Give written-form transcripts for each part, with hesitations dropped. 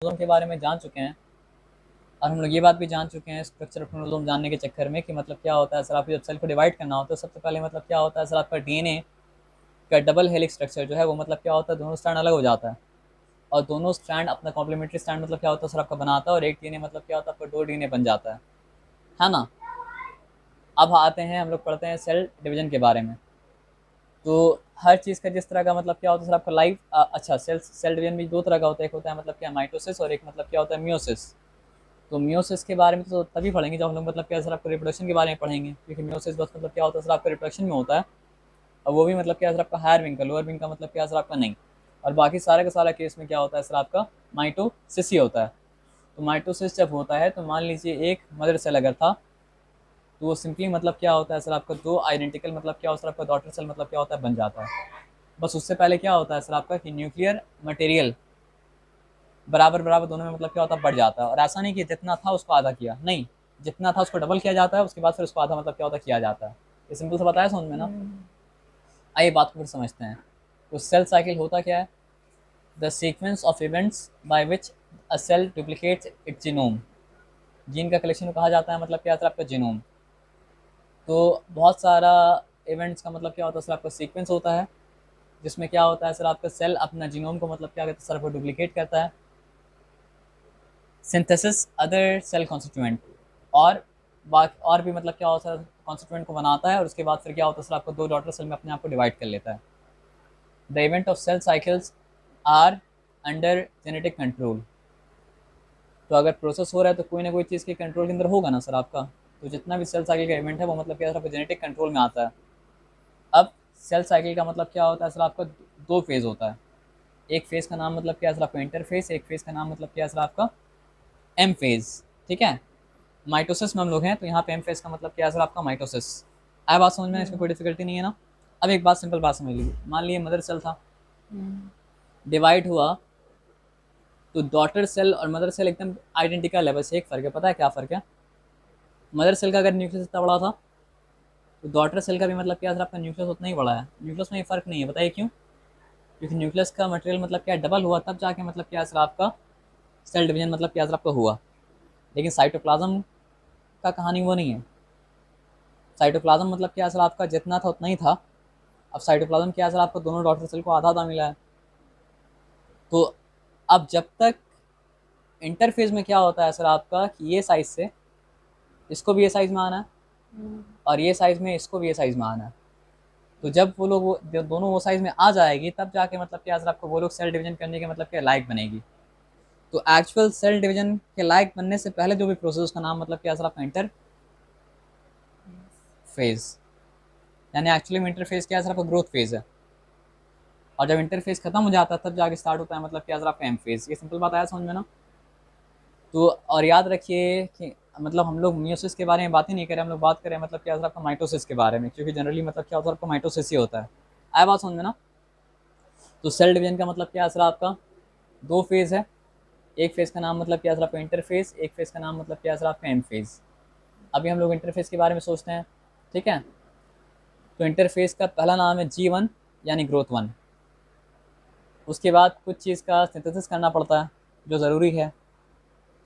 Chromosome के बारे में जान चुके हैं और हम लोग ये बात भी जान चुके हैं स्ट्रक्चर ऑफ क्रोमोसोम जानने के चक्कर में कि मतलब क्या होता है सर, आपको जब सेल को डिवाइड करना होता है सबसे पहले मतलब क्या होता है सर, आपका डीएनए का डबल हेलिक्स स्ट्रक्चर जो है वो मतलब क्या होता है, दोनों स्ट्रैंड अलग हो जाता है और दोनों स्ट्रैंड अपना कॉम्प्लीमेंट्री स्ट्रैंड मतलब क्या होता है सर आपका बनाता है और एक डीएनए मतलब क्या होता है आपका दो डीएनए बन जाता है ना। अब आते हैं हम लोग पढ़ते हैं सेल डिवीजन के बारे में। तो हर चीज़ का जिस तरह का मतलब क्या होता है सर आपका लाइफ, अच्छा सेल डिवीजन भी दो तरह का होता है, एक होता है मतलब क्या माइटोसिस और एक मतलब क्या होता है मियोसिस। तो मियोसिस के बारे में तो तभी पढ़ेंगे जब हम लोग मतलब क्या सर आपको रिप्रोडक्शन के बारे में पढ़ेंगे, क्योंकि मियोसिस बस मतलब क्या होता है सर आपका रिप्रोडक्शन में होता है और वो भी मतलब क्या सर आपका हायर विंग का, लोअर विंग का मतलब क्या सर आपका नहीं। और बाकी सारे का सारा केस में क्या होता है सर आपका माइटोसिस ही होता है। तो माइटोसिस जब होता है तो मान लीजिए एक मदर सेल अगर था तो वो सिंपली मतलब क्या होता है सर आपका दो आइडेंटिकल मतलब क्या होता है आपका डॉटर सेल मतलब क्या होता है बन जाता है। बस उससे पहले क्या होता है सर आपका कि न्यूक्लियर मटेरियल बराबर बराबर दोनों में मतलब क्या होता है बढ़ जाता है। और ऐसा नहीं कि जितना था उसको आधा किया, नहीं, जितना था उसको डबल किया जाता है, उसके बाद फिर उसको आधा मतलब क्या होता है किया जाता है। ये सिंपल से बताया समझ में ना। आइए बात को फिर समझते हैं। तो सेल साइकिल होता क्या है? The sequence of events by which a cell duplicates its genome. Gene का कलेक्शन को कहा जाता है मतलब क्या होता है आपका जीनोम। तो बहुत सारा इवेंट्स का मतलब क्या होता है सर आपका सीक्वेंस होता है, जिसमें क्या होता है सर आपका सेल अपना जीनोम को मतलब क्या कहते हैं सर आपको डुप्लीकेट करता है, सिंथेसिस अदर सेल कॉन्स्टिट्यूएंट, और बाकी और भी मतलब क्या होता है कॉन्स्टिट्यूएंट को बनाता है और उसके बाद फिर क्या होता है सर आपको दो डॉटर सेल में अपने आप को डिवाइड कर लेता है। The event of cell cycles are under genetic control. तो अगर प्रोसेस हो रहा है तो कोई ना कोई चीज़ के कंट्रोल के अंदर होगा ना सर आपका। तो जितना भी सेल साइकिल का इवेंट है वो मतलब क्या सर आपका जेनेटिक कंट्रोल में आता है। अब सेल साइकिल का मतलब क्या होता है सर आपका दो फेज होता है। एक फेज का नाम मतलब क्या है सर आपका इंटरफेस, एक फेज का नाम मतलब क्या है सर आपका एम फेज। ठीक है, माइटोसिस में हम लोग हैं तो यहाँ पे एम फेज का मतलब क्या है सर आपका माइटोसिस। आया बात समझ में, इसमें कोई डिफिकल्टी नहीं है ना। अब एक बात सिंपल बात समझ लीजिए, मान लीजिए मदर सेल था, डिवाइड हुआ तो डॉटर सेल और मदर सेल एकदम आइडेंटिकल है, बस एक फ़र्क है, पता है क्या फ़र्क है? मदर सेल का अगर न्यूक्लियस इतना बड़ा था तो डॉटर सेल का भी मतलब क्या सर आपका न्यूक्लियस उतना ही बड़ा है। न्यूक्लियस में ये फ़र्क नहीं है, बताइए क्यों? क्योंकि न्यूक्लियस का मटेरियल मतलब क्या डबल हुआ तब जाके मतलब क्या सर आपका सेल डिवीजन मतलब क्या सर आपका हुआ। लेकिन साइटोप्लाज्म का कहानी वो नहीं है। साइटोप्लाज्म मतलब क्या सर आपका जितना था उतना ही था। अब साइटोप्लाज्म क्या सर आपको दोनों डॉटर सेल को आधा आधा मिला है। तो अब जब तक इंटरफेज में क्या होता है सर आपका कि ये साइज से इसको भी ये साइज में आना है और ये साइज में इसको भी ये साइज में आना है। तो जब वो लोग जब दोनों वो साइज में आ जाएगी तब जाके मतलब क्या सर आपको वो लोग सेल डिवीजन करने के मतलब क्या लायक बनेगी। तो एक्चुअल सेल डिवीजन के लायक बनने से पहले जो भी प्रोसेस उसका नाम मतलब क्या सर आपका इंटर फेज, यानी एक्चुअली में इंटरफेज क्या सर आपका ग्रोथ फेज है। और जब इंटरफेज खत्म हो जाता है तब जाके स्टार्ट होता है मतलब क्या सर आपका एम फेज। ये सिंपल बात आया समझ में ना। तो और याद रखिए कि मतलब हम लोग मियोसिस के बारे में बात ही नहीं करें, हम लोग बात करें मतलब क्या सर आपका माइटोसिस के बारे में, क्योंकि जनरली मतलब क्या होता है आपका माइटोसिस ही होता है। आया बात समझ में ना। तो सेल डिवीजन का मतलब क्या है सर आपका दो फेज है। एक फेज का नाम मतलब क्या सर आपका इंटरफेस, एक फेज का नाम मतलब क्या सर आपका एम फेज। अभी हम लोग इंटरफेस के बारे में सोचते हैं, ठीक है। तो इंटरफेस का पहला नाम है G1 यानी ग्रोथ वन। उसके बाद कुछ चीज़ का सिंथेसिस करना पड़ता है जो ज़रूरी है,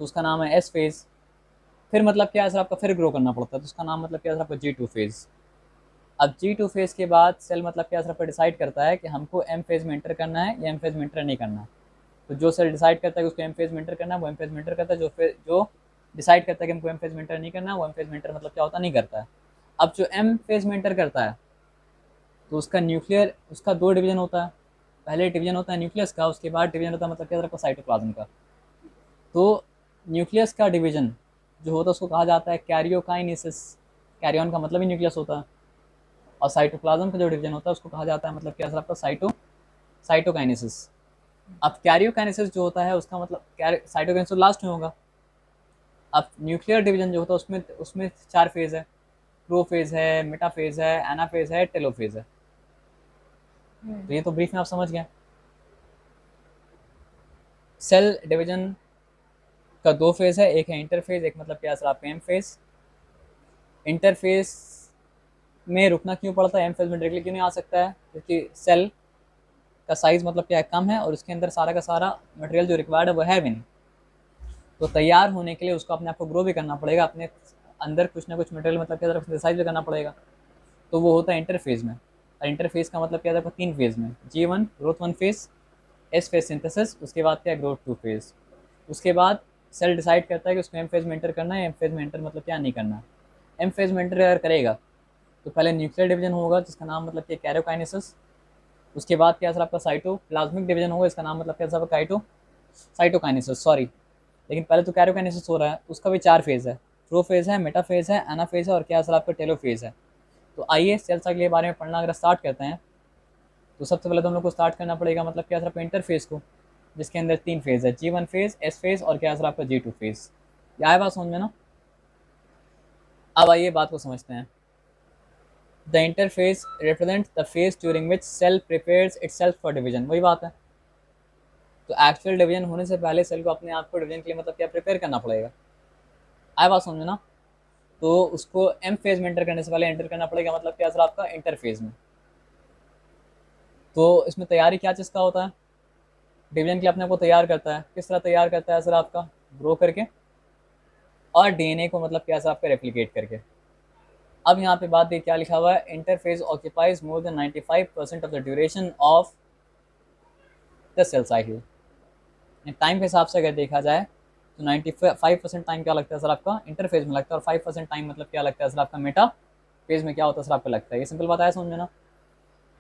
तो उसका नाम है एस फेज। फिर मतलब क्या है सर आपका फिर ग्रो करना पड़ता है तो उसका नाम मतलब क्या है सर आपका G2 फेज। अब G2 फेज के बाद सेल मतलब क्या सर आपका डिसाइड करता है कि हमको एम फेज में एंटर करना है या एम फेज में एंटर नहीं करना है। तो जो सेल डिसाइड करता है कि उसको एम फेज में एंटर करना है वो एम फेज में एंटर करता है, जो डिसाइड करता है कि हमको एम फेज में एंटर नहीं करना है वो एम फेज में एंटर मतलब क्या होता नहीं करता है। अब जो एम फेज में एंटर करता है तो उसका न्यूक्लियर उसका दो डिवीजन होता है। पहले डिवीजन होता है न्यूक्लियस का, उसके बाद डिवीजन होता है मतलब क्या आपका साइटोप्लाज्म का। तो न्यूक्लियस का डिवीजन जो होता है उसको कहा जाता है कैरियोकाइनेसिस। कैरियन का मतलब ही न्यूक्लियस होता है। और साइटोप्लाज्म का जो डिवीजन होता है उसको कहा जाता है मतलब क्या सर आपका साइटोकाइनेसिस। अब कैरियोकाइनेसिस जो होता है उसका मतलब साइटोकाइनेसिस तो लास्ट में होगा। अब न्यूक्लियर डिवीजन जो होता है उसमें उसमें चार फेज है। प्रोफेज है, मेटाफेज है, एनाफेज है, टेलोफेज है। तो ये तो ब्रीफ में आप समझ गए। सेल डिवीजन का दो फेज है, एक है इंटरफेज, एक मतलब क्या सर आपका एम फेज। इंटरफेज में रुकना क्यों पड़ता है, एम फेज में डायरेक्टली क्यों नहीं आ सकता है? क्योंकि सेल का साइज मतलब क्या है कम है और उसके अंदर सारा का सारा मटेरियल जो रिक्वायर्ड है वो है भी नहीं। तो तैयार होने के लिए उसको अपने आप को ग्रो भी करना पड़ेगा, अपने अंदर कुछ ना कुछ मटेरियल मतलब क्या सिंथेसाइज भी करना पड़ेगा। तो वो होता है इंटरफेज में। और इंटरफेज का मतलब क्या था, 3 फेज में, G1 growth 1 phase, S phase synthesis, उसके बाद क्या ग्रोथ 2 फेज। उसके बाद सेल डिसाइड करता है कि उसको एम फेज में एंटर करना है, एम फेज में एंटर मतलब क्या नहीं करना है। एम फेज में एंटर अगर करेगा तो पहले न्यूक्लियर डिवीजन होगा जिसका नाम मतलब क्या कैरोकाइनेसिस। उसके बाद क्या सर आपका साइटोप्लाज्मिक डिवीजन होगा, इसका नाम मतलब क्या सर काइटो साइटोकाइनेसिस, सॉरी। लेकिन पहले तो कैरोकाइनेसिस हो रहा है, उसका भी 4 फेज है। प्रोफेज है, मेटाफेज है, एनाफेज है और क्या सर आपका टेलोफेज है। तो आइए सेल साइकिल के बारे में पढ़ना अगर स्टार्ट करते हैं, तो सबसे पहले तो हम लोग को स्टार्ट करना पड़ेगा मतलब क्या सर आपका इंटरफेज को, जिसके अंदर 3 फेज है, G1 फेज, एस फेज और क्या सर आपका G2 फेज। ये आया बात समझ में ना। अब आइए बात को समझते हैं। The interface represent the phase during which cell prepares itself for division, वही बात है। तो एक्चुअल डिवीजन होने से पहले सेल को अपने आप को डिवीजन के लिए मतलब क्या प्रिपेयर करना पड़ेगा। आया बात समझ में ना। तो उसको एम फेज में एंटर करने से पहले एंटर करना पड़ेगा मतलब क्या सर आपका इंटरफेज में। तो इसमें तैयारी क्या चीज़ का होता है, डिवीजन के लिए अपने को तैयार करता है। किस तरह तैयार करता है सर आपका, ग्रो करके और डीएनए को मतलब क्या सर आपका रेप्लिकेट करके। अब यहाँ पे बात देखिए क्या लिखा हुआ है, interphase occupies more than 95% of the duration of the cell cycle. Time के हिसाब से अगर देखा जाए तो 95% टाइम क्या लगता है सर आपका इंटरफेज में लगता है, और 5% टाइम मतलब क्या लगता है सर आपका मेटा फेज में क्या होता है सर आपको लगता है। ये सिंपल बात है, समझ में ना।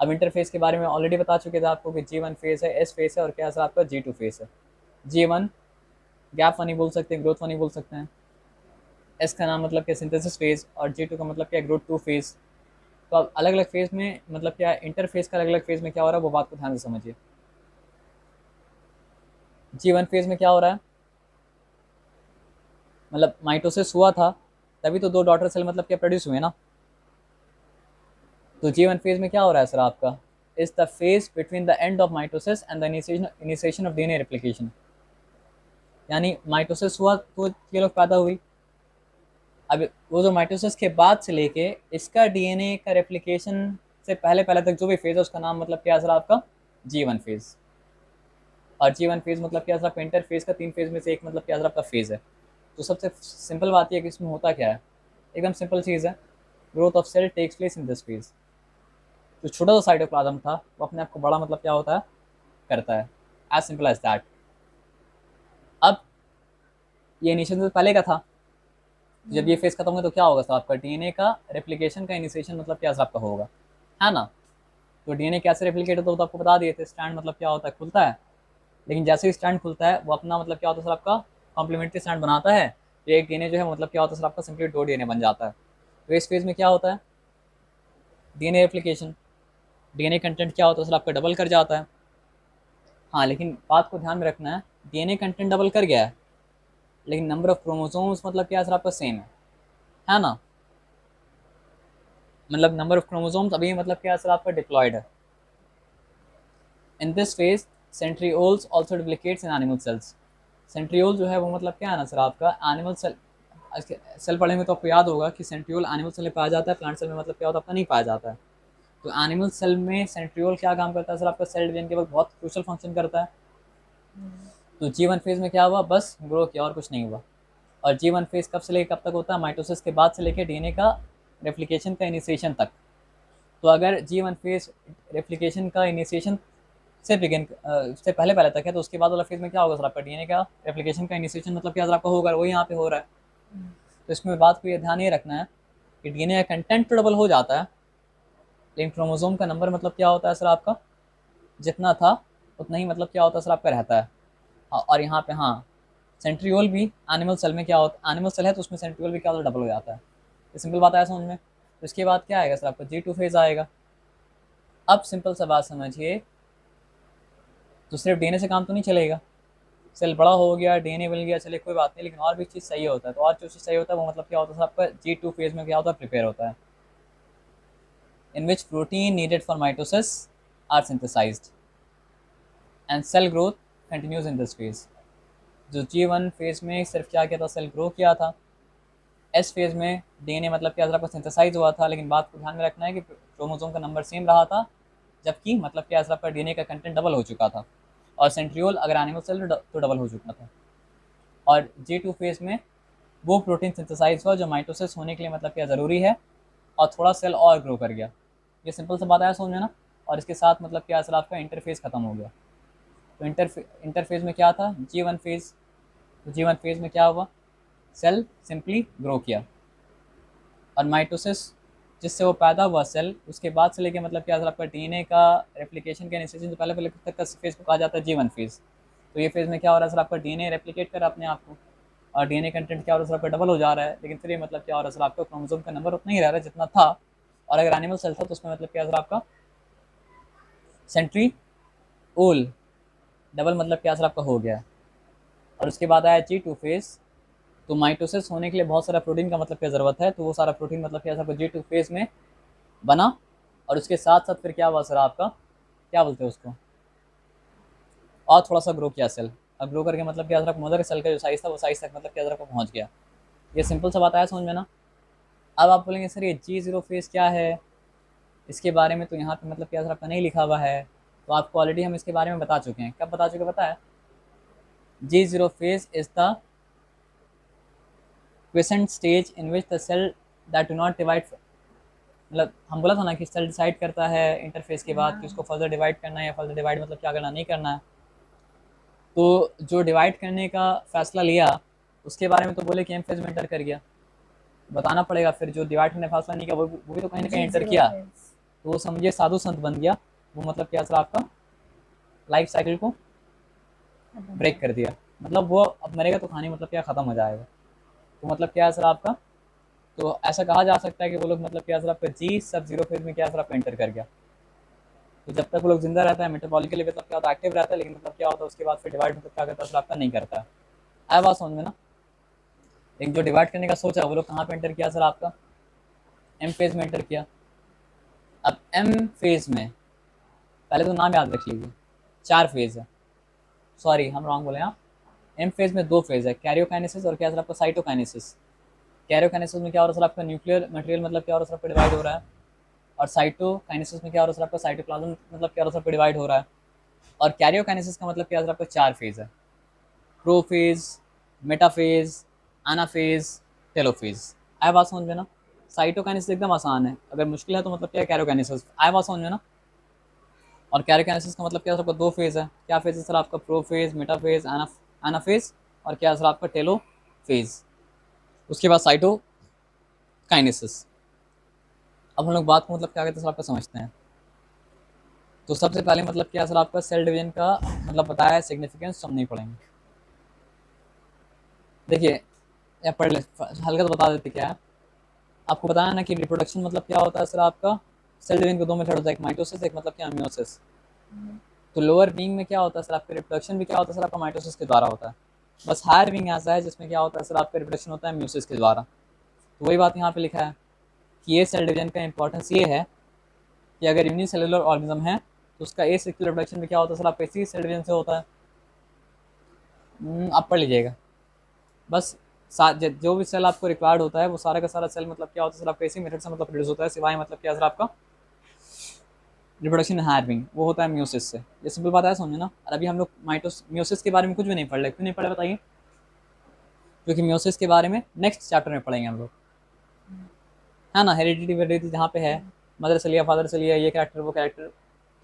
अब इंटरफेस के बारे में ऑलरेडी बता चुके थे आपको कि G1 फेज है, एस फेज है और क्या सर आपका G2 फेज है। G1 गैप वन ही बोल सकते हैं, ग्रोथ वन ही बोल सकते हैं। एस का नाम मतलब क्या सिंथेसिस फेज, और G2 का मतलब क्या ग्रोथ 2 फेज। तो अब अलग अलग फेज में मतलब क्या इंटरफेस का अलग अलग फेज में क्या हो रहा है वो बात को ध्यान से समझिए। G1 फेज में क्या हो रहा है, मतलब माइटोसिस हुआ था तभी तो 2 डॉटर सेल मतलब क्या प्रोड्यूस हुए ना। तो G1 फेज में क्या हो रहा है सर आपका, is the phase between the end of mitosis and the initiation of DNA replication. यानी माइटोसिस हुआ तो ये लोग पैदा हुई। अब वो जो माइटोसिस के बाद से लेके इसका डीएनए का रेप्लिकेशन से पहले पहले तक जो भी फेज है उसका नाम मतलब क्या सर आपका G1 फेज। और G1 फेज मतलब क्या सर इंटर फेज का 3 फेज में से एक मतलब क्या सर आपका फेज है। तो सबसे सिंपल बात यह है कि इसमें होता क्या है, एकदम सिंपल चीज़ है, growth of sale tax place in this phase. जो छोटा सा साइटोप्लाज्म था वो अपने आप को बड़ा मतलब क्या होता है करता है, एज सिंपल एज दैट। अब ये इनिशिएशन से पहले का था, जब ये फेज खत्म होगा तो क्या होगा सर आपका डीएनए का रेप्लिकेशन का इनिशिएशन मतलब क्या सर आपका होगा, है ना। तो डीएनए कैसे रेप्लिकेट होता है तो आपको बता दिए थे, स्टैंड मतलब क्या होता है खुलता है। लेकिन जैसे ही स्टैंड खुलता है वो अपना मतलब क्या होता है सर आपका कॉम्प्लीमेंट्री स्टैंड बनाता है। तो एक डीएनए जो है मतलब क्या होता है सर आपका सिंपली 2 डीएनए बन जाता है। तो इस फेज में क्या होता है, डीएनए रेप्लिकेशन, डीएनए कंटेंट क्या होता है सर आपका डबल कर जाता है। हाँ लेकिन बात को ध्यान में रखना है, डीएनए कंटेंट डबल कर गया है लेकिन नंबर ऑफ क्रोमोसोम्स मतलब क्या सर आपका सेम है ना। मतलब नंबर ऑफ क्रोमोसोम्स अभी मतलब क्या सर आपका डिप्लॉयड है। इन this phase centrioles also duplicates in animal cells. Centriole जो है वो मतलब क्या है ना सर आपका एनिमल सेल, सेल पढ़ने में तो आपको याद होगा कि सेंट्रियोल एनिमल सेल में पाया जाता है, प्लांट सेल में मतलब क्या होता है आपका नहीं पाया जाता है। तो एनिमल सेल में सेंट्रियोल क्या काम करता है सर आपका सेल डिवीजन के वक्त बहुत क्रूशल फंक्शन करता है। तो G1 फेज में क्या हुआ, बस ग्रो किया और कुछ नहीं हुआ। और G1 फेज कब से लेकर कब तक होता है, माइटोसिस के बाद से लेकर डीएनए का रेप्लिकेशन का इनिशिएशन तक। तो अगर G1 फेज रेप्लिकेशन का इनिशिएशन से बिगिन से पहले पहले तक है तो उसके बाद वाला फेज में क्या होगा सर आपका डीएनए का रेप्लिकेशन का इनिशिएशन मतलब क्या सर आपका होगा, वो यहाँ पे हो रहा है। तो इसमें बात को ये ध्यान ये रखना है कि डीएनए का कंटेंट तो डबल हो जाता है लेकिन क्रोमोसोम का नंबर मतलब क्या होता है सर आपका जितना था उतना ही मतलब क्या होता है सर आपका रहता है। और यहाँ पे हाँ सेंट्रियोल भी एनिमल सेल में क्या होता है, एनिमल सेल है तो उसमें सेंट्रियोल भी क्या होता है डबल हो जाता है। ये सिंपल बात आया समझ में। तो इसके बाद क्या आएगा सर आपका G2 फेज आएगा। अब सिंपल सा बात समझिए, तो सिर्फ डीएनए से काम तो नहीं चलेगा, सेल बड़ा हो गया डीएनए मिल गया चलिए कोई बात नहीं, लेकिन और भी चीज़ चाहिए होता है। तो और जो चीज़ चाहिए होता है वो मतलब क्या होता है सर आपका G2 फेज में क्या होता है प्रिपेयर होता है, in which protein needed for mitosis are synthesized and cell growth continues in this phase. जो G1 फेज में सिर्फ क्या किया था, सेल ग्रो किया था। एस फेज में डीएनए मतलब क्या आपका सिंथेसाइज हुआ था, लेकिन बात को ध्यान में रखना है कि क्रोमोसोम का नंबर सेम रहा था, जबकि मतलब क्या आपका डीएनए का कंटेंट डबल हो चुका था। और सेंट्रियोल अगर एनिमल सेल तो डबल हो चुका था। और G2 फेज में वो प्रोटीन सिंथेसाइज हुआ जो माइटोसिस होने के लिए मतलब क्या ज़रूरी है, और थोड़ा सेल और ग्रो कर गया। ये सिंपल सा बात आया समझ में ना। और इसके साथ मतलब क्या असर, आपका इंटरफेस खत्म हो गया। तो इंटरफेज में क्या था, G1 फेज। तो G1 फेज में क्या हुआ, सेल सिंपली ग्रो किया, और माइटोसिस जिससे वो पैदा हुआ सेल, उसके बाद से लेके मतलब क्या आपका डीएनए का रेप्लिकेशन का इनिशिएशन जो पहले तक का फेज को कहा जाता है G1 फेज। तो ये फेज में क्या हो रहा है सर, आपका डीएनए रेप्लिकेट कर रहा है अपने आप को, और डीएनए कंटेंट क्या हो रहा है सर, आपका डबल हो जा रहा है। लेकिन फिर ये मतलब क्या हो रहा है सर, आपका क्रोमोसोम का नंबर उतना ही रह रहा है जितना था। और अगर एनिमल सेल था तो उसमें मतलब क्या सर, आपका सेंट्रीओल डबल मतलब क्या सर आपका हो गया। और उसके बाद आया G2 फेज। तो माइटोसिस होने के लिए बहुत सारा प्रोटीन का मतलब क्या ज़रूरत है, तो वो सारा प्रोटीन मतलब क्या सर G2 फेज में बना। और उसके साथ साथ फिर क्या हुआ सर, आपका क्या बोलते हैं उसको, और थोड़ा सा ग्रो किया सेल। अब ग्रो करके मतलब क्या सर, मदर सेल का जो साइज था वो साइज तक मतलब क्या सर आपको पहुँच गया। ये सिंपल सा बात आया समझ में ना। अब आप बोलेंगे सर ये G0 फेज क्या है, इसके बारे में तो यहाँ पे मतलब क्या सर आपका नहीं लिखा हुआ है। तो आपको ऑलरेडी हम इसके बारे में बता चुके हैं। कब बता चुके पता है, G0 phase is the quiescent stage in which the cell that do not divide. मतलब हम बोला था ना कि सेल डिसाइड करता है इंटरफेस के बाद कि उसको फर्दर डिवाइड करना है या फर्दर डिवाइड मतलब क्या करना नहीं करना है। तो जो डिवाइड करने का फैसला लिया उसके बारे में तो बोले कि एम फेज में एंटर कर गया। बताना पड़ेगा फिर जो डिवाइड करने का फैसला नहीं किया वो भी तो कहीं ना कहीं एंटर किया। तो वो समझिए साधु संत बन गया। वो मतलब क्या सर, आपका लाइफ साइकिल को ब्रेक कर दिया। मतलब वो अब मरेगा तो कहानी मतलब क्या ख़त्म हो जाएगा। तो मतलब क्या है सर आपका, तो ऐसा कहा जा सकता है कि वो लोग मतलब क्या सर आपका जी सब जीरो फेज में क्या सर आपका एंटर कर गया। तो जब तक वो लोग जिंदा रहता है मेटाबॉलिकली मतलब क्या होता है, एक्टिव रहता है, लेकिन मतलब क्या होता है उसके बाद फिर डिवाइड मतलब क्या करता है सर आपका नहीं करता है। आया बात समझ में ना। लेकिन जो डिवाइड करने का सोचा वो लोग कहाँ पे एंटर किया सर, आपका एम फेज में एंटर किया। अब एम फेज में पहले तो नाम याद रख लीजिए, 4 फेज है। सॉरी हम रॉन्ग बोले यहाँ। एम फेज में 2 फेज है, कैरियोकाइनेसिस और क्या सर आपका साइटोकाइनेसिस। कैरियोकाइनेसिस में क्या हो रहा है सर, आपका न्यूक्लियर मटेरियल मतलब क्या हो रहा है सर आपका डिवाइड हो रहा है। और साइटोकाइनेसिस में क्या हो रहा है सर, आपका साइटोप्लाज्म मतलब क्या हो रहा है सर आपका डिवाइड हो रहा है। और कैरियोकाइनेसिस का मतलब क्या सर, आपका 4 फेज है, प्रोफेज, मेटाफेज, एनाफेज, टेलोफेज। आया बात समझ में ना। साइटोकाइनेसिस एकदम आसान है, अगर मुश्किल है तो मतलब क्या है कैरियोकाइनेसिस। आया बात समझ में ना। और कैरियोकाइनेसिस का मतलब क्या है, आपका 2 फेज है। क्या फेज है सर, आपका प्रोफेज, मेटाफेज, एनाफेज, और क्या है सर आपका टेलोफेज। उसके बाद साइटोकाइनेसिस। अब हम लोग बात को मतलब क्या कहते हैं सर आपका समझते हैं। तो सबसे पहले मतलब क्या सर आपका सेल डिवीजन का मतलब बताया है, सिग्निफिकेंस हम नहीं पढ़ेंगे। देखिए या पढ़ ले, हल्का तो बता देते क्या है। आपको बताया ना कि रिप्रोडक्शन मतलब क्या होता है सर, आपका सेल डिवीजन के 2 मेथड होता है, एक माइटोसिस एक मतलब क्या मियोसिस। तो लोअर बीइंग में क्या होता है सर, आपका रिप्रोडक्शन भी क्या होता है सर, आपका माइटोसिस के द्वारा होता है। बस हायर बीइंग ऐसा है जिसमें क्या होता है सर, आपका रिप्रोडक्शन होता है म्यूसिस के द्वारा। तो वही बात यहाँ पे लिखा है कि ये सेल डिवीजन का इंपॉर्टेंस ये है कि अगर यूनिसेलुलर ऑर्गेनिज्म है तो उसका एसेक्सुअल रिप्रोडक्शन में क्या होता है सर, आपका इसी सेल डिवीजन से होता है। आप पढ़ लीजिएगा बस। जो भी सेल आपको रिक्वायर्ड होता है वो सारा का सारा सेल मतलब क्या होता है सर, आपका इसी मेथड से मतलब प्रोड्यूस होता है, सिवाय मतलब क्या सर आपका रिप्रोडक्शन हायर बीइंग वो होता है म्यूसिस से। ये सिंपल बात है समझे ना। और अभी हम लोग म्यूसिस के बारे में कुछ भी नहीं पढ़ रहे। क्यों नहीं पढ़े बताइए, क्योंकि म्यूसिस के बारे में नेक्स्ट चैप्टर में पढ़ेंगे हम लोग, है ना। हेरिडिटी वेरिडिटी जहाँ पे है, मदर से लिया फादर से लिया, ये कैरेक्टर वो कैरेक्टर,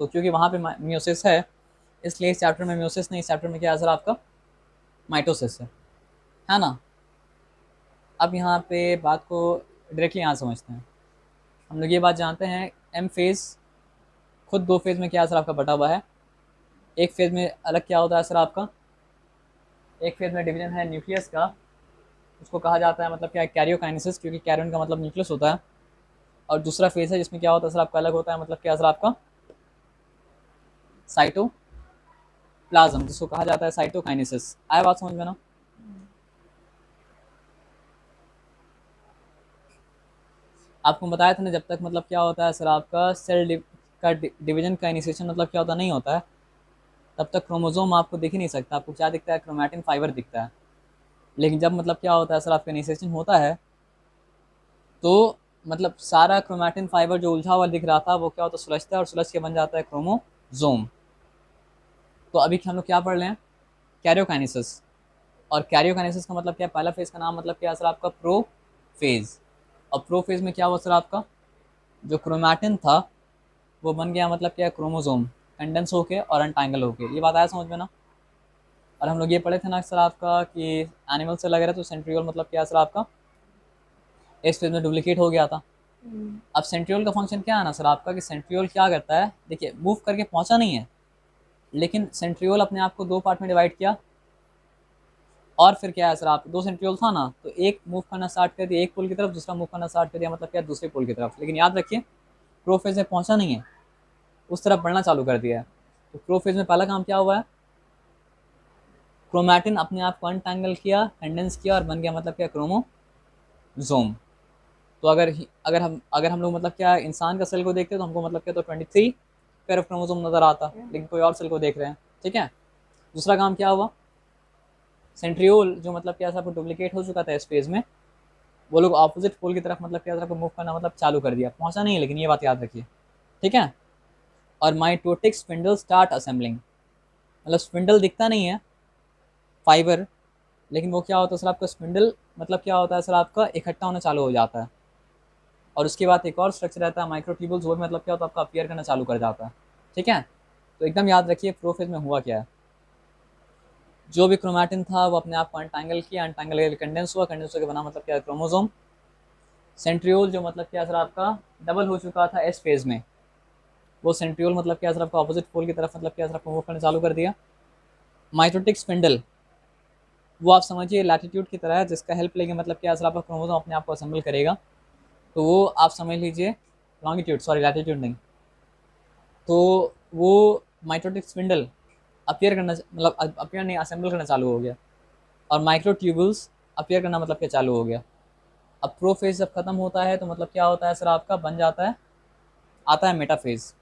तो क्योंकि वहाँ पे म्यूसिस है इसलिए इस चैप्टर में म्यूसिस नहीं, इस चैप्टर में क्या है सर आपका माइटोसिस है ना। अब यहाँ पे बात को डायरेक्टली यहाँ समझते हैं। हम लोग ये बात जानते हैं एम फेज खुद 2 फेज में क्या सर आपका बटा हुआ है। एक फेज में अलग क्या होता है सर आपका, एक फेज में डिवीजन है न्यूक्लियस का, उसको कहा जाता है मतलब क्या कैरियोकाइनेसिस, क्योंकि कैरियन का मतलब न्यूक्लियस होता है। और दूसरा फेज है जिसमें क्या होता है सर आपका अलग होता है, मतलब क्या सर आपका साइटोप्लाज्म, जिसको कहा जाता है साइटोकाइनेसिस। आया बात समझ में ना। आपको बताया था ना जब तक मतलब क्या होता है सर, आपका का डिवीजन का इनिशिएशन मतलब क्या होता नहीं होता है, तब तक क्रोमोसोम आपको दिख ही नहीं सकता। आपको क्या दिखता है, क्रोमैटिन फाइबर दिखता है। लेकिन जब मतलब क्या होता है सर, आपका इनिशिएशन होता है तो मतलब सारा क्रोमैटिन फाइबर जो उलझा हुआ दिख रहा था वो क्या होता है, सुलझता है, और सुलझ के बन जाता है क्रोमोसोम। तो अभी हम लोग क्या पढ़ रहे हैं, कैरियोकाइनेसिस। और कैरियोकाइनेसिस का मतलब क्या है, पहला फेज का नाम मतलब क्या है सर आपका, प्रो फेज। और प्रो फेज में क्या हुआ सर आपका, जो क्रोमैटिन था वो बन गया मतलब क्या है, क्रोमोसोम कंडेंस होके और अनटैंगल होके। ये बात आया समझ में ना। और हम लोग ये पढ़े थे ना सर आपका कि एनिमल से लग रहा है तो सेंट्रियोल मतलब क्या है सर आपका, इस फेज में डुप्लीकेट हो गया था। अब सेंट्रियोल का फंक्शन क्या है ना सर आपका, कि सेंट्रियोल क्या करता है, देखिए मूव करके पहुंचा नहीं है, लेकिन सेंट्रियोल अपने आप को दो पार्ट में डिवाइड किया। और फिर क्या है सर, आप दो सेंट्रियोल था ना, तो एक मूव करना स्टार्ट कर दिया एक पोल की तरफ, दूसरा मूव करना स्टार्ट कर दिया मतलब क्या, दूसरे पोल की तरफ। लेकिन याद रखिए प्रोफेज में पहुंचा नहीं है, उस तरफ बढ़ना चालू कर दिया है। तो प्रोफेज में पहला काम क्या हुआ है, क्रोमैटिन अपने आप को अनटैंगल किया, कंडेंस किया और बन गया मतलब क्या, क्रोमोजोम। तो अगर हम लोग मतलब क्या इंसान का सेल को देखते हैं तो हमको मतलब क्या, तो 23 पेयर ऑफ क्रोमोसोम नजर आता, लेकिन कोई और सेल को देख रहे हैं, ठीक है। दूसरा काम क्या हुआ, सेंट्रियोल जो मतलब क्या सब डुप्लीकेट हो चुका था इस फेज में, वो लोग ऑपोजिट पोल की तरफ मतलब क्या तरफ मूव करना मतलब चालू कर दिया, पहुंचा नहीं है लेकिन ये बात याद रखिए, ठीक है। और माइटोटिक स्पिंडल स्टार्ट असेंबलिंग, मतलब स्पिंडल दिखता नहीं है फाइबर, लेकिन वो क्या होता है सर आपका, स्पिंडल मतलब क्या होता है सर आपका, इकट्ठा होना चालू हो जाता है। और उसके बाद एक और स्ट्रक्चर रहता है माइक्रोट्यूबुल्स, वो भी मतलब क्या होता है आपका, अपीयर करना चालू कर जाता है, ठीक है। तो एकदम याद रखिए प्रोफेज में हुआ क्या है, जो भी क्रोमैटिन था वो अपने आप को अनटैंगल किया, अनटैंगल करके कंडेंस हुआ, कंडेंस होकर बना मतलब क्या, क्रोमोसोम। सेंट्रियोल जो मतलब क्या सर आपका डबल हो चुका था एस फेज में, वो सेंट्रियोल मतलब क्या सर आपका ऑपोजिट पोल की तरफ मतलब क्या सर आपको मूव करना चालू कर दिया। माइटोटिक स्पिंडल वो आप समझिए लैटिट्यूड की तरह है, जिसका हेल्प लेके मतलब क्या सर आपका क्रोमोसोम अपने आप को असेंबल करेगा। तो वो आप समझ लीजिए लॉन्गिट्यूड, सॉरी लैटिट्यूड नहीं, तो वो माइटोटिक स्पिंडल अपीयर करना मतलब अपीयर नहीं, असेंबल करना चालू हो गया। और माइक्रोट्यूबुल्स अपीयर करना मतलब क्या चालू हो गया। अब प्रोफेज जब खत्म होता है तो मतलब क्या होता है सर आपका, बन जाता है, आता है मेटाफेज।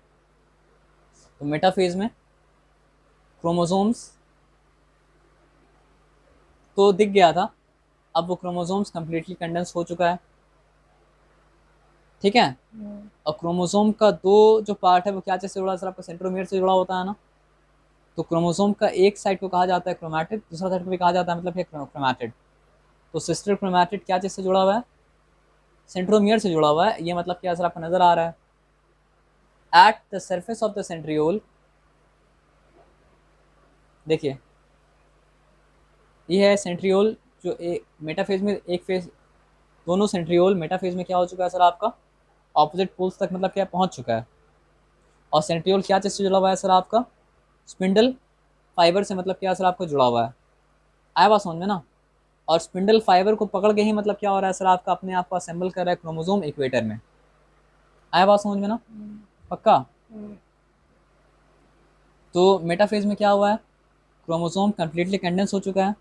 तो मेटाफेज में क्रोमोसोम्स तो दिख गया था, अब वो क्रोमोसोम्स कंप्लीटली कंडेंस हो चुका है, ठीक है। और क्रोमोसोम का दो जो पार्ट है वो क्या चीज से जुड़ा है सर आपका, सेंट्रोमियर से जुड़ा होता है ना। तो क्रोमोसोम का एक साइड को कहा जाता है क्रोमैटिड, दूसरा साइड को भी कहा जाता है मतलब क्रोमैटिड। तो सिस्टर क्रोमैटिड क्या चीज से जुड़ा हुआ है, सेंट्रोमियर से जुड़ा हुआ है। ये मतलब क्या सर आपको नजर आ रहा है, at the surface of the centriole, देखिए ये है सेंट्रियोल, जो एक मेटाफेज में एक फेज, दोनों सेंट्रियोल मेटाफेज में क्या हो चुका है सर आपका, ऑपोजिट पोल्स तक मतलब क्या पहुंच चुका है। और सेंट्रियोल क्या चीज से जुड़ा हुआ है सर आपका, स्पिंडल फाइबर से मतलब क्या सर आपको जुड़ा हुआ है, आया बात समझ में ना। और स्पिंडल फाइबर को पकड़ के ही मतलब क्या हो रहा है सर आपका, अपने आप को असेंबल कर रहा है क्रोमोसोम इक्वेटर में, आया बात समझ में ना, पक्का। तो मेटाफेज में क्या हुआ है, क्रोमोसोम कंप्लीटली कंडेंस हो चुका है,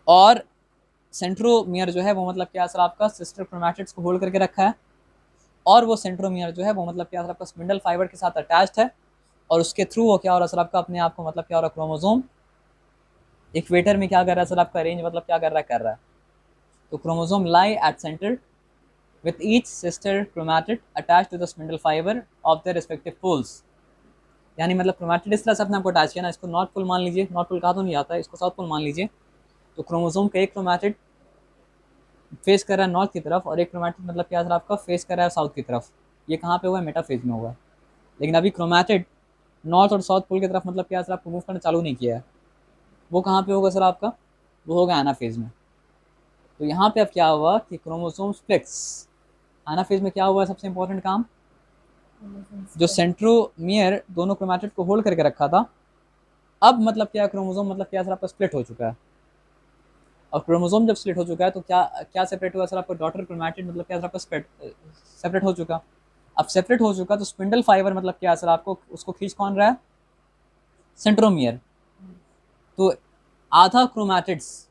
और सेंट्रोमियर जो है वो मतलब क्या सर आपका सिस्टर क्रोमैटिड्स को होल्ड करके रखा है। और वो सेंट्रोमियर जो है वो मतलब क्या सर आपका स्पिंडल फाइबर के साथ अटैच्ड है, और उसके थ्रू वो क्या हो रहा है सर आपका, अपने आप को मतलब क्या हो रहा है, क्रोमोसोम इक्वेटर में क्या कर रहा है सर आपका, रेंज मतलब क्या कर रहा है। तो chromosome lie at centre with each sister chromatid attached to the spindle fiber of their respective poles। यानी मतलब क्रोमैटिड इस तरह से अपने आपको अटैच किया ना, इसको नॉर्थ पोल मान लीजिए, नॉर्थ पोल कहा तो नहीं आता है, इसको साउथ पोल मान लीजिए। तो क्रोमोसोम का एक क्रोमैटिड फेस कर रहा है नॉर्थ की तरफ, और एक क्रोमैटिड मतलब क्या सर आपका फेस कर रहा है साउथ की तरफ। ये कहाँ पे हुआ है, मेटाफेज में हुआ है। लेकिन अभी क्रोमैटिड नॉर्थ और साउथ पोल की तरफ मतलब क्या सर आपको मूव करना चालू नहीं किया है, वो कहाँ पे होगा सर आपका, वो होगा एनाफेज में। तो यहाँ पे अब क्या हुआ कि क्रोमोसोम फ्लेक्स, एनाफेज में क्या हुआ है सबसे इंपॉर्टेंट काम, जो सेंट्रोमियर दोनों क्रोमैटिड को होल्ड करके रखा था, अब मतलब क्या क्रोमोसोम मतलब क्या सर आपका स्प्लिट हो चुका है। और क्रोमोसोम जब स्प्लिट हो चुका है तो क्या क्या सेपरेट हुआ सर आपका, डॉटर क्रोमैटिड मतलब क्या सर आपका सेपरेट हो चुका। अब सेपरेट हो चुका तो स्पिंडल फाइबर मतलब क्या सर आपको, उसको खींच कौन रहा है, सेंट्रोमियर। तो आधा क्रोमैटिड्स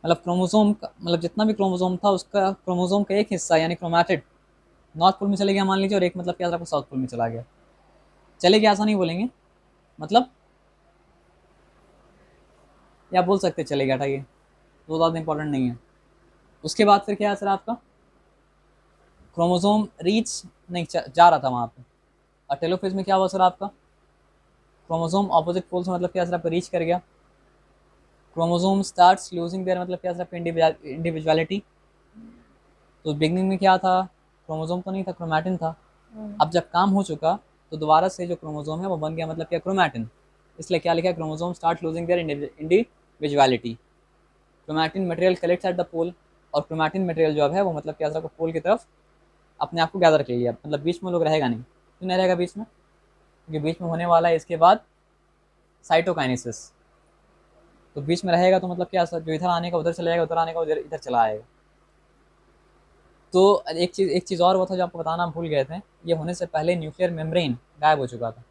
मतलब क्रोमोसोम का मतलब जितना भी क्रोमोसोम था उसका, क्रोमोसोम का एक हिस्सा यानी क्रोमैटिड नॉर्थ पोल में चले गया मान लीजिए, और एक मतलब क्या सर आपको साउथ पोल में चला गया। चले गया ऐसा नहीं बोलेंगे, मतलब या बोल सकते चले गया था, ये तो ज़्यादा इंपॉर्टेंट नहीं है। उसके बाद फिर क्या है सर आपका, क्रोमोसोम रीच नहीं जा रहा था वहाँ पे, और टेलोफेज में क्या हुआ सर आपका, क्रोमोसोम ऑपोजिट पोल से मतलब क्या सर आपका रीच कर गया। क्रोमोसोम स्टार्ट्स लूजिंग देयर मतलब क्या सर इंडिविजुअलिटी। तो बिगनिंग में क्या था, क्रोमोसोम तो नहीं था, क्रोमैटिन था। अब जब काम हो चुका तो दोबारा से जो क्रोमोसोम है वो बन गया मतलब क्या, क्रोमैटिन। इसलिए क्या लिखा है, chromosome start losing their individuality. Chromatin material collects at the pole, और क्रोमैटिन मटेरियल जो है वो मतलब क्या सर पोल की तरफ अपने आप को गैदर कर लिया, मतलब बीच में लोग रहेगा नहीं। क्यों नहीं रहेगा बीच में, क्योंकि बीच में होने वाला है इसके बाद साइटोकाइनेसिस। तो बीच में रहेगा तो मतलब क्या सर, जो इधर आने का उधर चला जाएगा, उधर आने का उधर इधर चला आएगा। तो एक चीज़ और वो था जो आपको बताना भूल गए थे, ये होने से पहले न्यूक्लियर मेम्ब्रेन गायब हो चुका था।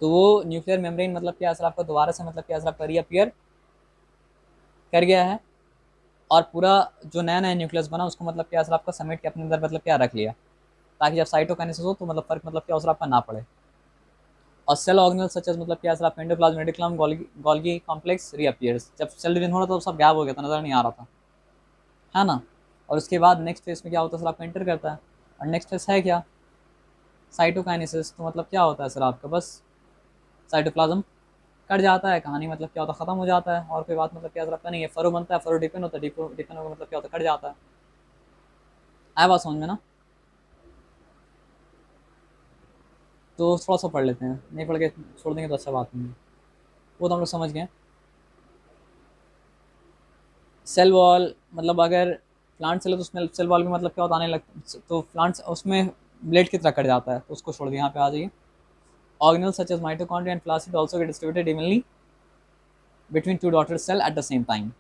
तो वो न्यूक्लियर मेम्ब्रेन मतलब क्या सर आपका दोबारा से मतलब क्या सर आपका रीअपियर कर गया है, और पूरा जो नया नया न्यूक्लियस बना उसको मतलब क्या सर आपका समेट के अपने अंदर मतलब क्या रख लिया, ताकि जब साइटोकाइनेसिस हो तो मतलब फर्क मतलब क्या सर आपका ना पड़े। और सेल ऑर्गेनल सच एज मतलब क्या सर आप endoplasm reticulum Golgi complex reappears. जब सेल डिवीजन हो रहा था तो सब गायब हो गया था, नजर नहीं आ रहा था, है ना। और उसके बाद नेक्स्ट फेज में क्या होता है सर आपका एंटर करता है, और नेक्स्ट फेज है क्या, साइटोकाइनेसिस। तो मतलब क्या होता है सर आपका, बस साइटोप्लाज्म कट जाता है, कहानी मतलब क्या होता है, खत्म हो जाता है, और कोई बात मतलब क्या सर आपका नहीं है। फरो बनता है, फरो डिपेंड होता है, डिपेंड होगा मतलब क्या होता है, कट जाता है। आया बात समझ में ना। तो थोड़ा सा पढ़ लेते हैं, नहीं पढ़ के छोड़ देंगे तो अच्छा बात नहीं है। वो तो हम लोग समझ गए। सेल वॉल मतलब अगर प्लांट सेल है तो उसमें सेल वॉल में मतलब क्या होता, आने लगता तो प्लांट्स उसमें ब्लेड की तरह कट जाता है, तो उसको छोड़ दिया, यहाँ पे आ जाइए। Organelle such as mitochondria and plastid also get distributed evenly between two daughter cell at the same time.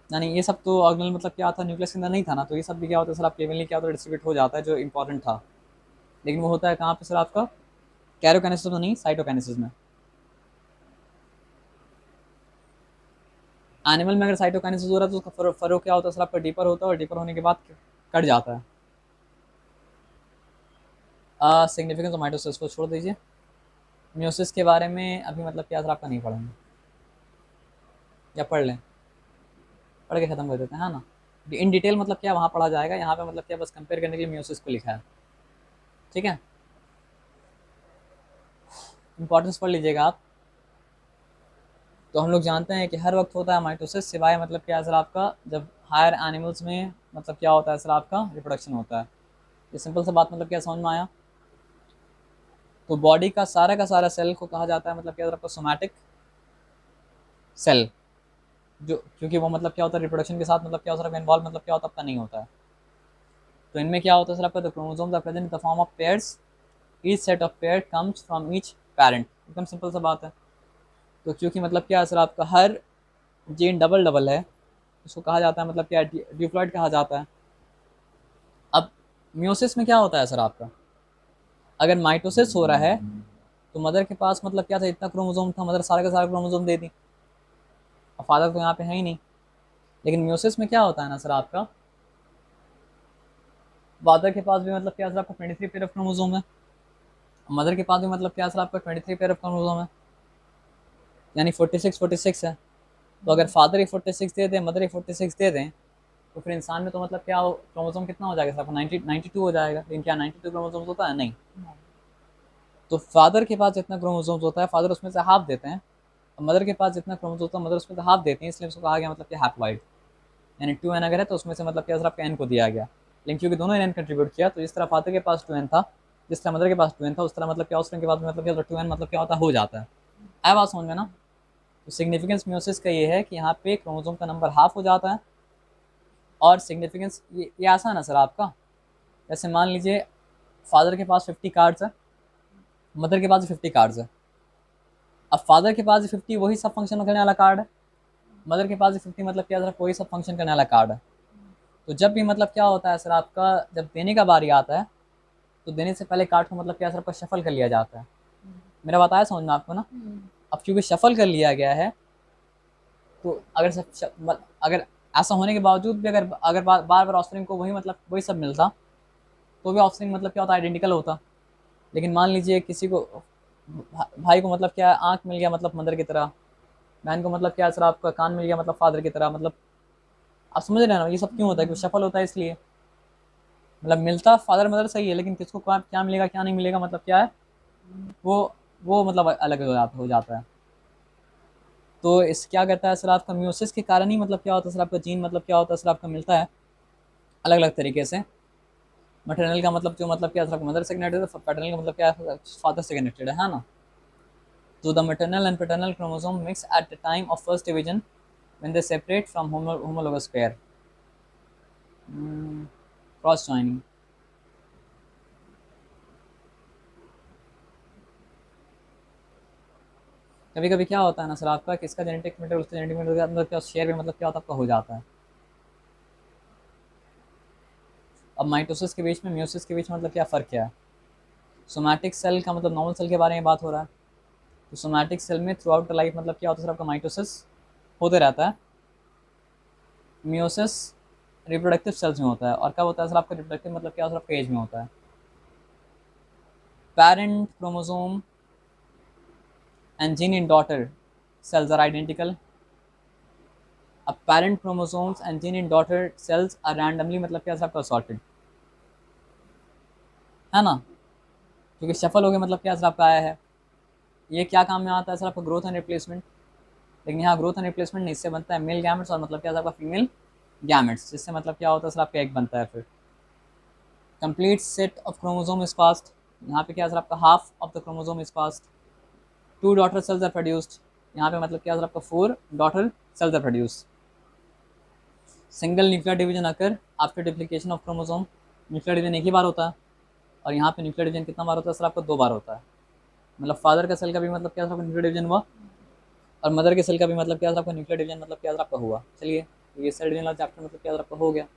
यानी ये सब तो ऑर्गेनल मतलब क्या था, न्यूक्लियस के अंदर नहीं था ना, तो ये सब भी क्या होता है सर आपके इवनली क्या होता है, डिस्ट्रीब्यूट हो जाता है, जो इंपॉर्टेंट था। लेकिन वो होता है कहाँ पे सर आपका, कैरोकाइनेसिस में नहीं, साइटोकाइनेसिस में। एनिमल में अगर साइटोकाइनेसिस हो रहा है तो उसका फरो क्या होता है सर आपका, डीपर होता है, और डीपर होने के बाद कट जाता है। सिग्निफिकेंस ऑफ माइटोसिस को छोड़ दीजिए। म्यूसिस के बारे में अभी मतलब क्या सर आपका नहीं पढ़ेंगे, या पढ़ लें, पढ़ के खत्म कर देते हैं, है ना। इन डिटेल मतलब क्या वहाँ पढ़ा जाएगा, यहाँ पे मतलब क्या बस कंपेयर करने के लिए म्यूसिस को लिखा है, ठीक है। इंपॉर्टेंस पढ़ लीजिएगा आप। तो हम लोग जानते हैं कि हर वक्त होता है माइटोसिस, सिवाय मतलब क्या है सर आपका, जब हायर एनिमल्स में मतलब क्या होता है सर आपका, रिप्रोडक्शन होता है। ये सिंपल सा बात मतलब क्या समझ में आया। तो बॉडी का सारा सेल को कहा जाता है मतलब क्या सर आपका, सोमैटिक सेल। जो क्योंकि वो मतलब क्या होता है, रिप्रोडक्शन के साथ मतलब क्या होता है इन्वॉल्व मतलब क्या होता है आपका नहीं होता है। तो इनमें क्या होता है सर आपका, the chromosomes are present in the form of pairs, each set of pair comes from each parent. एकदम सिंपल सा बात है। तो क्योंकि मतलब क्या है सर आपका, हर जीन डबल डबल है, उसको कहा जाता है मतलब क्या, डिप्लॉइड कहा जाता है। अब म्यूसिस में क्या होता है सर आपका, अगर माइटोसिस हो रहा है तो मदर के पास मतलब क्या था, इतना क्रोमोसोम था, मदर सारा का सारा क्रोमोसोम दे दी, और फादर तो यहाँ पे है ही नहीं। लेकिन म्यूसिस में क्या होता है ना सर आपका, फादर के पास भी मतलब क्या सर आपका 23 पेयर ऑफ क्रोमोसोम है, मदर के पास भी मतलब क्या सर आपका 23 पेयर ऑफ क्रोमोसोम है, यानी 46 है। तो अगर फादर ही 46 दे दें, मदर ही 46 दे दें, तो फिर इंसान में तो मतलब क्या क्रोमोसोम कितना हो जाएगा सर आपका, 92 हो जाएगा। लेकिन क्या 92 क्रोमोसोम होता है, नहीं। तो फादर के पास जितना क्रोमोसोम्स होता है, फादर उसमें से हाफ देते हैं, और मदर के पास जितना क्रोमोसोम होता है, मदर उसमें से हाफ देती है, इसलिए उसको कहा गया मतलब कि हैप्लॉइड। यानी 2n अगर है तो उसमें से मतलब क्या आपका n को दिया गया। लेकिन क्योंकि दोनों ने n कंट्रीब्यूट किया, तो जिस तरह फादर के पास 2n था, जिस तरह मदर के पास 2n था, उस तरह मतलब क्या उसके बाद मतलब क्या 2n मतलब क्या होता हो जाता है। आया बात समझ में ना। तो सिग्निफिकेंस म्यूसिस का ये है कि यहाँ पे क्रोमोसोम का नंबर हाफ हो जाता है। और सिग्निफिकेंस ये आसान है सर आपका। जैसे मान लीजिए फादर के पास 50 कार्ड्स है, मदर के पास 50 कार्ड्स है। अब फादर के पास 50 वही सब फंक्शन करने वाला कार्ड है, मदर के पास 50 मतलब क्या सर कोई सब फंक्शन करने वाला कार्ड है। तो जब भी मतलब क्या होता है सर आपका, जब देने का बारी आता है, तो देने से पहले कार्ड को मतलब क्या सर आपका शफल कर लिया जाता है। मेरा बताया समझ में आपको ना। अब क्योंकि शफल कर लिया गया है, तो अगर अगर ऐसा होने के बावजूद भी अगर अगर बार बार ऑफस्प्रिंग को वही मतलब वही सब मिलता, तो भी ऑफस्प्रिंग मतलब क्या होता, आइडेंटिकल होता। लेकिन मान लीजिए किसी को भाई को मतलब क्या आंख मिल गया मतलब मदर की तरह, बहन को मतलब क्या सर आपका कान मिल गया मतलब फादर की तरह, मतलब आप समझ रहे हैं ना, ये सब क्यों होता है, क्योंकि सफल होता है इसलिए। मतलब मिलता फादर मदर सही है, लेकिन किसको क्या मिलेगा क्या नहीं मिलेगा मतलब क्या है, वो वो मतलब अलग हो जाता है। तो इस क्या करता है सर, आपका म्यूसिस के कारण ही मतलब क्या होता है सर, आपका जीन मतलब क्या होता है सर, आपका मिलता है अलग अलग तरीके से। मटरनल का मतलब जो मतलब क्या है सर, आपका मदर से कनेक्टेड है, पैटर्नल का मतलब क्या है, फादर से कनेक्टेड है ना। तो the maternal and paternal chromosome mix at the time of first division when they separate from homologous pair. Cross joining. कभी कभी क्या होता है ना सर, आपका किसका जेनेटिक मेटेरियल उसका जेनेटिक मेटेरियल अंदर क्या शेयर में मतलब क्या होता है, आपका हो जाता है। अब माइटोसिस के बीच में म्यूसिस के बीच में मतलब क्या फ़र्क क्या है। सोमैटिक सेल का मतलब नॉर्मल सेल के बारे में बात हो रहा है। तो सोमैटिक सेल में थ्रू आउट द लाइफ मतलब क्या होता है सर, आपका माइटोसिस होते रहता है। म्यूसिस रिप्रोडक्टिव सेल्स में होता है, और कब होता है सर, आपका रिप्रोडक्टिव मतलब क्या होता है, आपका एज में होता है। Parent chromosome and gene in daughter cells are identical. अब parent chromosomes and gene in daughter cells are randomly मतलब क्या आपका sorted है ना, क्योंकि सफल हो गया मतलब क्या आपका आया है। ये क्या काम में आता है सर, आपका ग्रोथ एंड रिप्लेसमेंट। लेकिन यहाँ ग्रोथ एंड रिप्लेसमेंट नहीं, इससे बनता है मेल गैमेट्स और मतलब क्या आपका फीमेल गैमेट्स, जिससे मतलब क्या होता है सर, आपका एक बनता है। फिर complete set of chromosome is passed. यहाँ पे क्या सर, आपका half of the chromosome is passed. Two daughter cells are produced. यहाँ पे मतलब क्या सर, आपका 4 daughter cells are produced. Single nuclear division occur after duplication of chromosome. Nuclear division एक ही बार होता है, और यहाँ पे न्यूक्लियर डिवीजन कितना बार होता है सर, आपको 2 बार होता है। मतलब फादर का सेल का भी मतलब क्या था, न्यूक्लियर डिवीजन हुआ, और मदर के सेल का भी मतलब क्या था, आपका न्यूक्लियर डिवीजन मतलब क्या था, आपका हुआ। चलिए, ये सेल डिवीजन वाला चैप्टर मतलब क्या था, आपका हो गया।